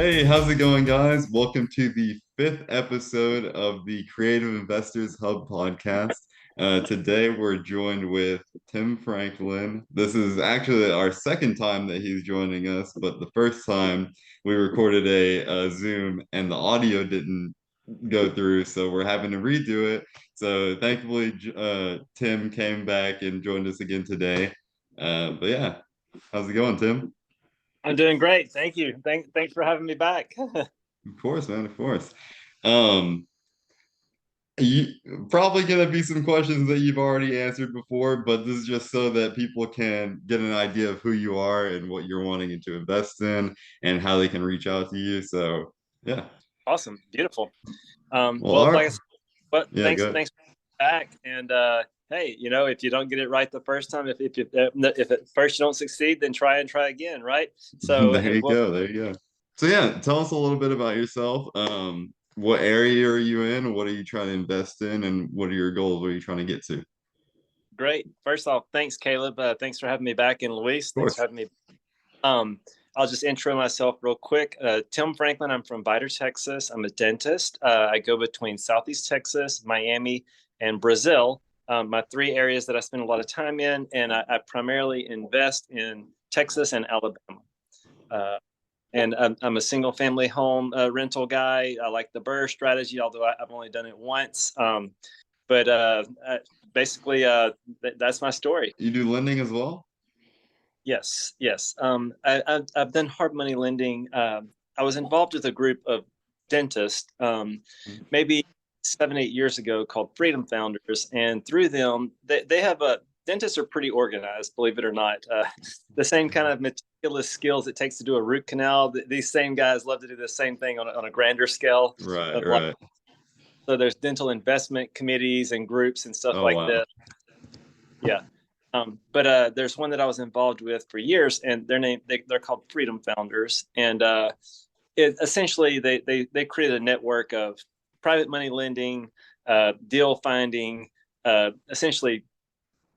Hey, how's it going, guys? Welcome to the fifth episode of the Creative Investors Hub podcast. Today, we're joined with Tim Franklin. This is actually our second time that he's joining us, but the first time we recorded a Zoom and the audio didn't go through, so we're having to redo it. So thankfully, Tim came back and joined us again today. But yeah, how's it going, Tim? I'm doing great. Thank you. Thanks for having me back. Of course, man, of course. Um, You, probably gonna be some questions that you've already answered before, but this is just so that people can get an idea of who you are and what you're wanting to invest in and how they can reach out to you. So, yeah. Awesome. Beautiful. Well, Well, all like I right. said, but Yeah, thanks good. for back. And hey, if you don't get it right the first time, if at first you don't succeed, then try again, right? So There you well, go. There you go. So, yeah, tell us a little bit about yourself. What area are you in? What are you trying to invest in? And what are your goals? What are you trying to get to? Of great. First off, thanks, Caleb. Thanks for having me back, and Luis, thanks for course. having me. Um, I'll just intro myself real quick. Tim Franklin. I'm from Vidor, Texas. I'm a dentist. I go between Southeast Texas, Miami, and Brazil. My three areas that I spend a lot of time in, and I primarily invest in Texas and Alabama. Uh, and I'm a single family home rental guy. I like the BRRRR strategy, although I've only done it once. But basically, that's my story. You do lending as well? Yes, yes. I've done hard money lending. I was involved with a group of dentists, maybe 7, 8 years ago, called Freedom Founders, and through them, they have a dentists are pretty organized, believe it or not. The same kind of meticulous skills it takes to do a root canal. These same guys love to do the same thing on a grander scale Right, of like. right. So there's dental investment committees and groups and stuff Oh, like wow. this. Yeah. But there's one that I was involved with for years, and they're called Freedom Founders, and essentially they created a network of private money lending, deal finding, essentially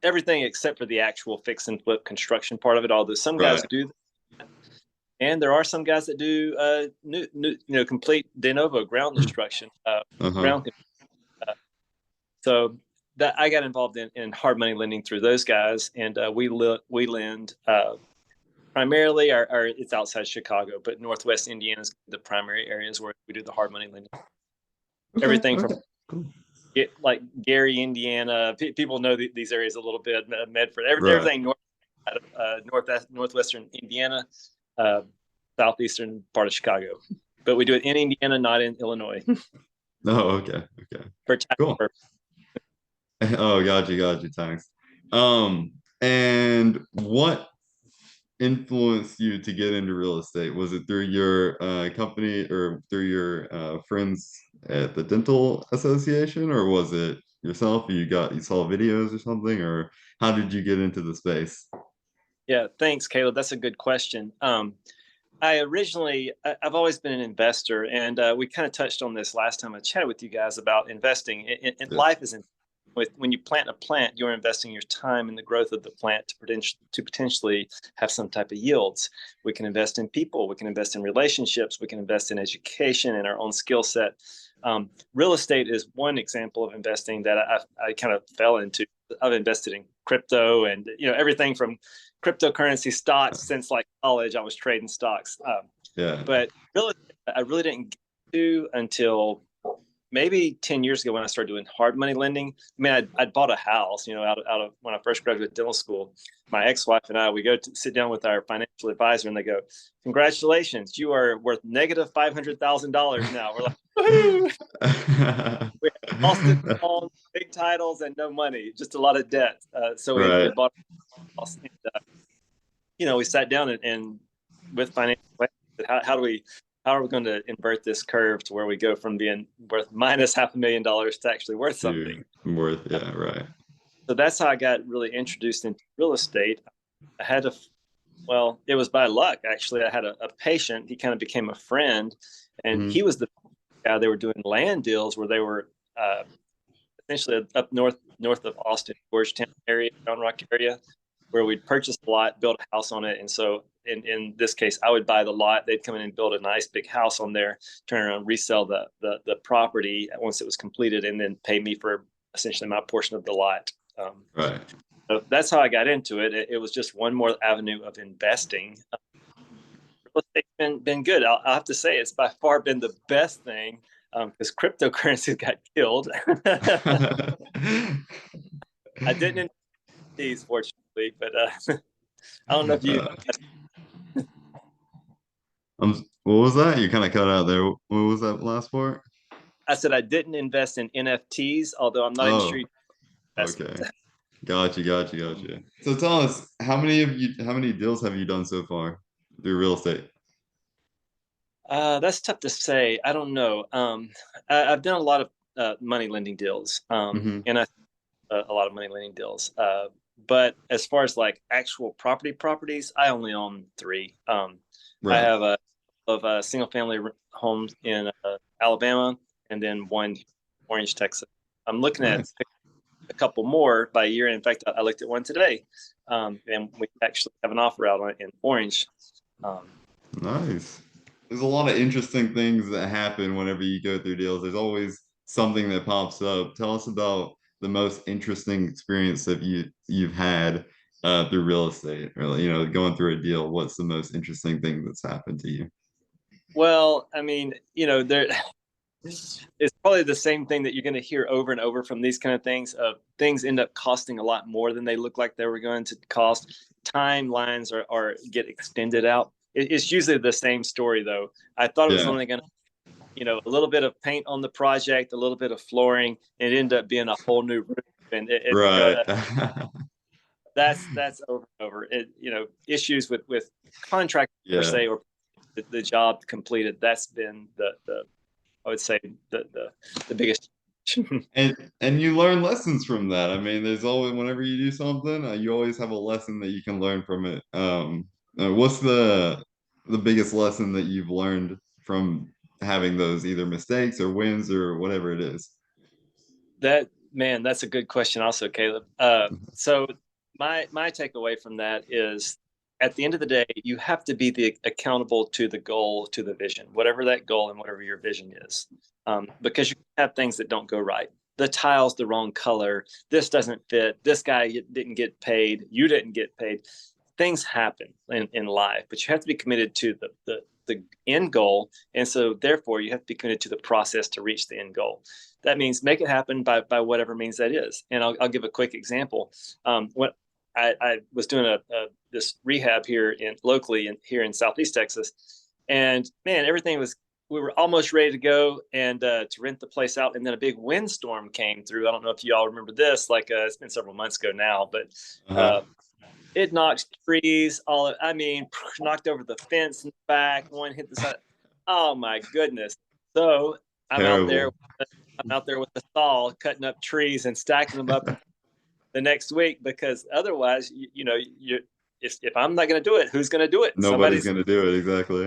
everything except for the actual fix and flip construction part of it. Although some guys Right. do, and there are some guys that do complete de novo ground construction, Uh-huh. ground. So that I got involved in hard money lending through those guys, and we lend primarily our it's outside Chicago, but Northwest Indiana is the primary areas where we do the hard money lending. Okay, Everything from okay. Cool. like Gary, Indiana. People know these areas a little bit. Medford, Right. everything northwestern Indiana, uh, southeastern part of Chicago. But we do it in Indiana, not in Illinois, Oh, okay. Okay. for tax Cool. purposes. Oh, got you. Thanks. And what influenced you to get into real estate? Was it through your company or through your friends at the dental association, or was it yourself? You saw videos or something, or how did you get into the space? Yeah, thanks, Caleb. That's a good question. I've always been an investor, and we kind of touched on this last time I chatted with you guys about investing. Yeah. Life is when you plant a plant, you're investing your time in the growth of the plant to potentially have some type of yields. We can invest in people, we can invest in relationships, we can invest in education and our own skill set. Real estate is one example of investing that I kind of fell into. I've invested in crypto and everything from cryptocurrency stocks since like college. I was trading stocks, Yeah. but really, I really didn't get to until maybe 10 years ago when I started doing hard money lending. I mean, I'd bought a house, out of when I first graduated dental school. My ex-wife and I, we go to sit down with our financial advisor and they go, congratulations, you are worth negative $500,000 now. We're like, woohoo! We had all student loans, big titles, and no money, just a lot of debt. So we Right. bought a house. And, we sat down and with financial how are we going to invert this curve to where we go from being worth minus $500,000 to actually worth To something? worth, yeah, right. So that's how I got really introduced into real estate. I had a well, it was by luck actually. I had a patient. He kind of became a friend, and he Hmm. was the guy. They were doing land deals where they were essentially up north of Austin, Georgetown area, Round Rock area, where we'd purchase a lot, build a house on it. And so in this case, I would buy the lot. They'd come in and build a nice big house on there, turn around, resell the property once it was completed, and then pay me for essentially my portion of the lot. Right. So that's how I got into it. It was just one more avenue of investing. Real estate's been good. I'll have to say it's by far been the best thing, because cryptocurrency got killed. I didn't invest in these, fortunately, but I don't know if you. What was that? You kind of cut out there. What was that last part? I said I didn't invest in NFTs, although I'm not even sure. Oh, okay. Gotcha. So tell us, how many deals have you done so far through real estate? That's tough to say. I don't know. I've done a lot of money lending deals, Hmm. and a lot of money lending deals. But as far as like actual properties, I only own three. I Right. have a single family homes in Alabama, and then one in Orange, Texas. I'm looking at Nice. a couple more by year. In fact, I looked at one today, and we actually have an offer out on it in Orange. Um, Nice. There's a lot of interesting things that happen whenever you go through deals. There's always something that pops up. Tell us about the most interesting experience that you've had through real estate, or going through a deal. What's the most interesting thing that's happened to you? well, I mean, there it's probably the same thing that you're going to hear over and over from these kind of things. Things end up costing a lot more than they look like they were going to cost. Timelines are get extended out. It's usually the same story, though. I thought it was Yeah. only going to, a little bit of paint on the project, a little bit of flooring, and it ended up being a whole new roof. And Right. that's over and over. Issues with contract per Yeah. se, or the job completed. That's been the I would say the biggest. And you learn lessons from that. I mean, there's always whenever you do something, you always have a lesson that you can learn from it. What's the biggest lesson that you've learned from having those either mistakes or wins or whatever it is? That man, that's a good question, also, Caleb. So my takeaway from that is, at the end of the day, you have to be accountable to the goal, to the vision, whatever that goal and whatever your vision is, because you have things that don't go right. The tile's the wrong color. This doesn't fit. This guy didn't get paid. You didn't get paid. Things happen in life, but you have to be committed to the end goal, and so therefore you have to be committed to the process to reach the end goal. That means make it happen by whatever means that is. And I'll give a quick example. When I was doing this rehab here locally here in Southeast Texas, and man, we were almost ready to go and to rent the place out, and then a big windstorm came through. I don't know if you all remember this. Like, it's been several months ago now, but Uh-huh. uh, it knocked trees I mean, knocked over the fence in the back. One hit the side. Oh my goodness! So I'm out there. Terrible. I'm out there with the saw, cutting up trees and stacking them up the next week, because otherwise, you if I'm not going to do it, who's going to do it? Nobody's Somebody's. gonna do it exactly.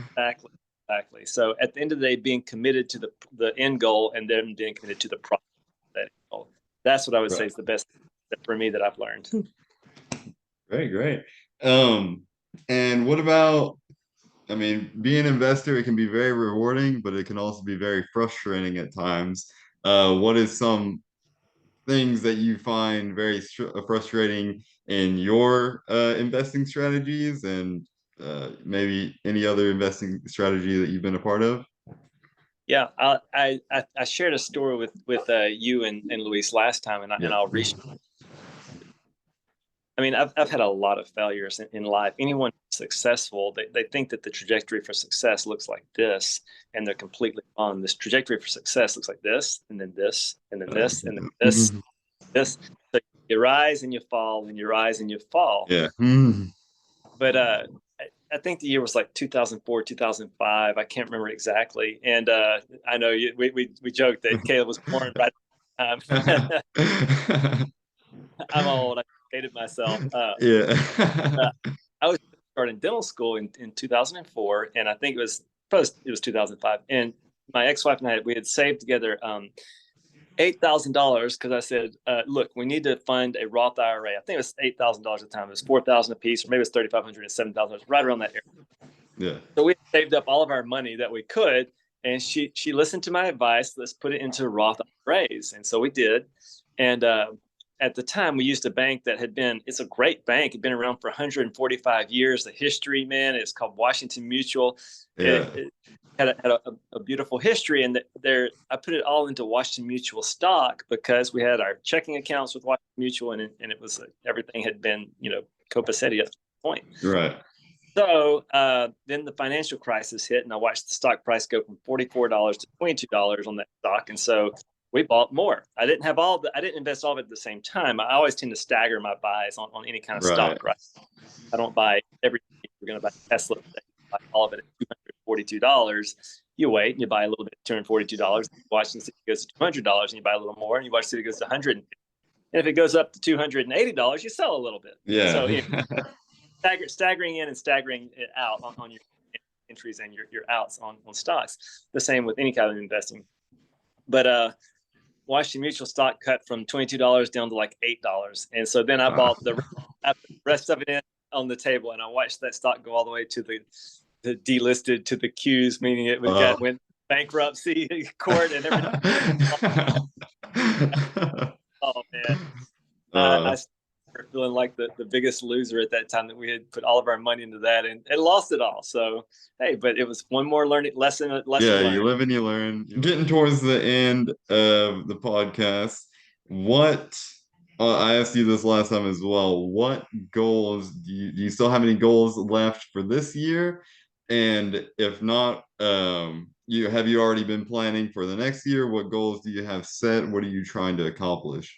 Exactly. Exactly. So at the end of the day, being committed to the end goal, and then being committed to the process of that end goal. That's what I would say Right. is the best for me that I've learned. Great. Um, and what about, I mean, being an investor, it can be very rewarding, but it can also be very frustrating at times. What is some things that you find very frustrating in your investing strategies, and maybe any other investing strategy that you've been a part of? Yeah, I shared a story with you and Luis last time, and Yeah. I'll re. I mean, I've had a lot of failures in life. Anyone successful, they think that the trajectory for success looks like this, and they're completely wrong. This trajectory for success looks like this, and then this, and then this, and then this, Mhm. this. So you rise and you fall, and you rise and you fall. Yeah. Mhm. But I think the year was like 2004, 2005. I can't remember exactly. And I know we joked that Caleb was born right. Um, I'm old. I hated myself. Yeah. Uh, I was starting dental school in 2004, and I think it was 2005. And my ex-wife and I, we had saved together $8,000 because I said, look, we need to fund a Roth IRA. I think it was $8,000 at the time. It was $4,000 a piece, or maybe it was $3,500 and $7,000, right around that area. Yeah. So we saved up all of our money that we could, and she listened to my advice. Let's put it into Roth IRAs, and so we did. And at the time, we used a bank that it's a great bank. It'd been around for 145 years. The history, man, it's called Washington Mutual. Yeah. It had a beautiful history, and I put it all into Washington Mutual stock because we had our checking accounts with Washington Mutual, and it was everything had been copacetic at the point. Right. So then the financial crisis hit, and I watched the stock price go from $44 to $22 on that stock, and so we bought more. I didn't invest all of it at the same time. I always tend to stagger my buys on any kind of stock, right? I don't buy everything. We're going to buy Tesla, buy all of it at $242. You wait and you buy a little bit at $242. You watch and see if it goes to $200, and you buy a little more, and you watch and see if it goes to $100. And if it goes up to $280, you sell a little bit. Yeah. So staggering in and staggering it out on your entries and your outs on stocks. The same with any kind of investing. But Washington Mutual stock cut from $22 down to like $8. And so then I bought the rest of it in on the table, and I watched that stock go all the way to the delisted to the Qs, meaning it went bankruptcy court and everything. Oh man. I started feeling like the biggest loser at that time, that we had put all of our money into that and lost it all. So hey, but it was one more lesson yeah, learned. You live and you learn. Getting towards the end of the podcast, what I asked you this last time as well, what goals do you still have any goals left for this year? And if not, have you already been planning for the next year? What goals do you have set? What are you trying to accomplish?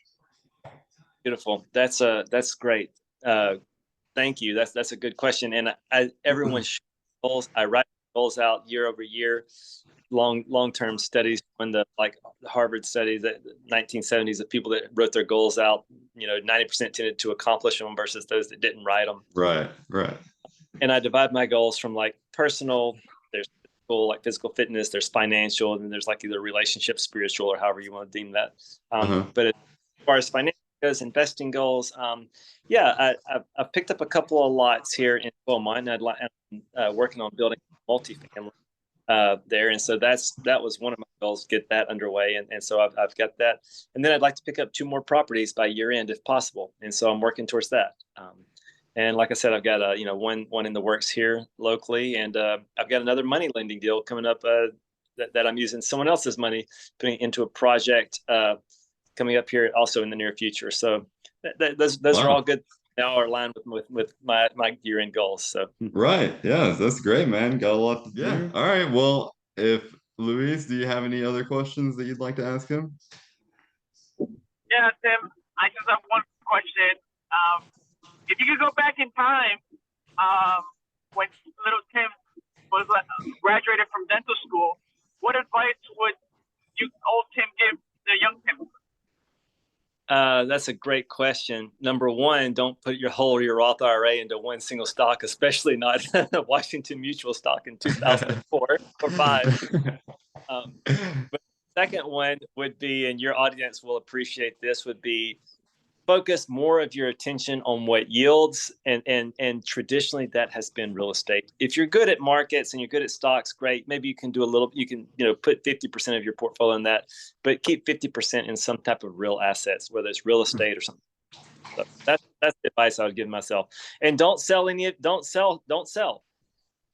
Beautiful. That's great. Thank you. That's a good question. And everyone's goals. I write goals out year over year. Long-term studies, when the Harvard study, the 1970s, of people that wrote their goals out, 90% tended to accomplish them versus those that didn't write them. Right. And I divide my goals from personal, there's physical fitness, there's financial, and then there's either relationship, spiritual, or however you want to deem that. But as far as financial goes, investing goals, I've picked up a couple of lots here in Beaumont, and I'm working on building multifamily there, and so that was one of my goals, get that underway, and so I've got that, and then I'd like to pick up 2 more properties by year end if possible, and so I'm working towards that. And like I said, I've got one in the works here locally, and I've got another money lending deal coming up that I'm using someone else's money, putting into a project coming up here also in the near future. So those are all good. Now are aligned with my year-end goals. So right, yeah, that's great, man. Got a lot to do. Yeah. All right. Well, if Luis, do you have any other questions that you'd like to ask him? Yeah, Tim. I just have one question. If you could go back in time, when little Tim was graduated from dental school, what advice would old Tim give the young Tim? That's a great question. Number one, don't put your Roth IRA into one single stock, especially not the Washington Mutual stock in 2004 or 5. But the second one would be, and your audience will appreciate this, would be focus more of your attention on what yields, and traditionally that has been real estate. If you're good at markets and you're good at stocks, great. Maybe you can do put 50% of your portfolio in that, but keep 50% in some type of real assets, whether it's real estate or something. So that's the advice I would give myself. And don't sell.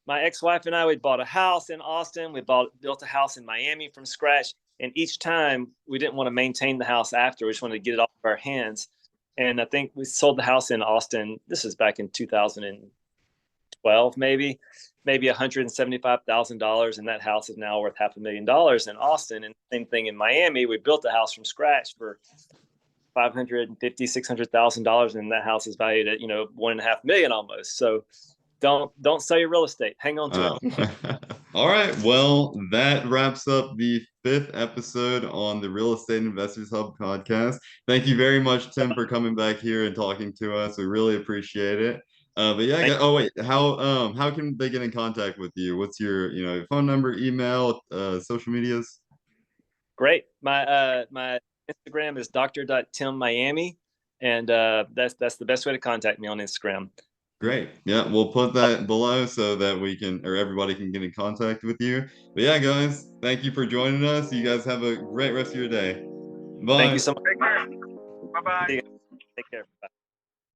My ex-wife and I, we bought a house in Austin. We built a house in Miami from scratch. And each time we didn't want to maintain the house after. We just wanted to get it off of our hands. And I think we sold the house in Austin. This is back in 2012, maybe $175,000. And that house is now worth $500,000 in Austin. And same thing in Miami. We built the house from scratch for $600,000. And that house is valued at, $1.5 million almost. So don't sell your real estate. Hang on to it. All right. Well, that wraps up the 5th episode on the Real Estate Investors Hub podcast. Thank you very much, Tim, for coming back here and talking to us. We really appreciate it. But yeah, how can they get in contact with you? What's your phone number, email, social medias? Great. My Instagram is dr.timmiami, and that's the best way to contact me on Instagram. Great. Yeah, we'll put that below so that we can, or everybody can get in contact with you. But yeah, guys, thank you for joining us. You guys have a great rest of your day. Bye. Thank you so much. Take care. Bye bye. See you. Take care.